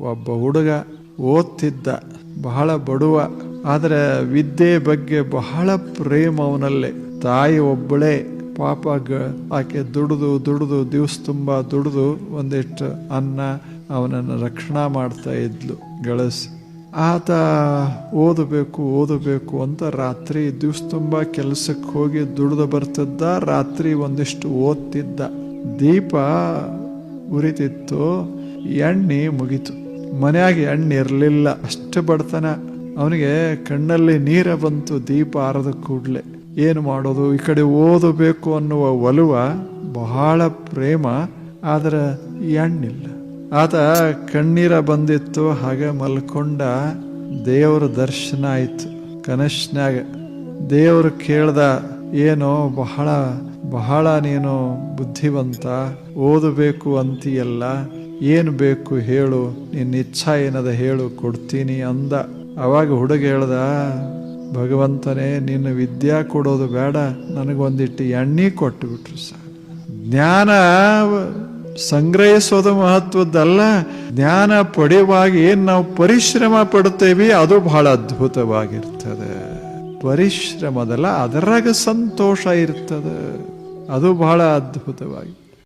ಒಬ್ಬ ಹುಡುಗ ಓದ್ತಿದ್ದ, ಬಹಳ ಬಡವ, ಆದರೆ ವಿದ್ಯೆ ಬಗ್ಗೆ ಬಹಳ ಪ್ರೇಮ ಅವನಲ್ಲೇ. ತಾಯಿ ಒಬ್ಬಳೇ ಪಾಪ ಆಕೆ ದುಡಿದು ದಿವಸ ತುಂಬ ದುಡಿದು ಒಂದಿಷ್ಟು ಅನ್ನ ಅವನನ್ನು ರಕ್ಷಣಾ ಮಾಡ್ತಾ ಇದ್ಲು, ಗಳಿಸಿ. ಆತ ಓದಬೇಕು ಅಂತ ರಾತ್ರಿ ದಿವಸ ತುಂಬ ಕೆಲಸಕ್ಕೆ ಹೋಗಿ ದುಡಿದು ಬರ್ತಿದ್ದ. ರಾತ್ರಿ ಒಂದಿಷ್ಟು ಓದ್ತಿದ್ದ. ದೀಪ ಉರಿತಿತ್ತು, ಎಣ್ಣೆ ಮುಗಿತು. ಮನೆಯಾಗ ಎಣ್ಣೆ ಇರಲಿಲ್ಲ, ಅಷ್ಟು ಬಡತನ. ಅವನಿಗೆ ಕಣ್ಣಲ್ಲಿ ನೀರ ಬಂತು ದೀಪ ಆರದ ಕೂಡಲೇ. ಏನು ಮಾಡೋದು? ಈ ಕಡೆ ಓದಬೇಕು ಅನ್ನುವ ಒಲವ, ಬಹಳ ಪ್ರೇಮ, ಆದರೆ ಎಣ್ಣಿಲ್ಲ. ಆತ ಕಣ್ಣೀರ ಬಂದಿತ್ತು, ಹಾಗೆ ಮಲ್ಕೊಂಡ. ದೇವರ ದರ್ಶನ ಆಯ್ತು ಕನಸ್ನ್ಯಾಗ. ದೇವರು ಕೇಳ್ದ, ಏನೋ ಬಹಳ ನೀನು ಬುದ್ಧಿವಂತ, ಓದಬೇಕು ಅಂತೀಯಲ್ಲ, ಏನು ಬೇಕು ಹೇಳು, ನಿನ್ನ ಇಚ್ಛಾ ಏನದ ಹೇಳು, ಕೊಡ್ತೀನಿ ಅಂದ. ಅವಾಗ ಹುಡುಗ ಹೇಳ್ದ, ಭಗವಂತನೇ, ನಿನ್ನ ವಿದ್ಯಾ ಕೊಡೋದು ಬೇಡ, ನನಗೊಂದಿಟ್ಟು ಎಣ್ಣೆ ಕೊಟ್ಟು ಬಿಟ್ರು ಸರ್. ಜ್ಞಾನ ಸಂಗ್ರಹಿಸೋದು ಮಹತ್ವದ್ದಲ್ಲ, ಜ್ಞಾನ ಪಡೆಯುವಾಗ ಏನು ನಾವು ಪರಿಶ್ರಮ ಪಡ್ತೇವೆ ಅದು ಬಹಳ ಅದ್ಭುತವಾಗಿರ್ತದೆ. ಪರಿಶ್ರಮದಲ್ಲ, ಅದರಾಗ ಸಂತೋಷ ಇರ್ತದೆ, ಅದು ಬಹಳ ಅದ್ಭುತವಾಗಿ.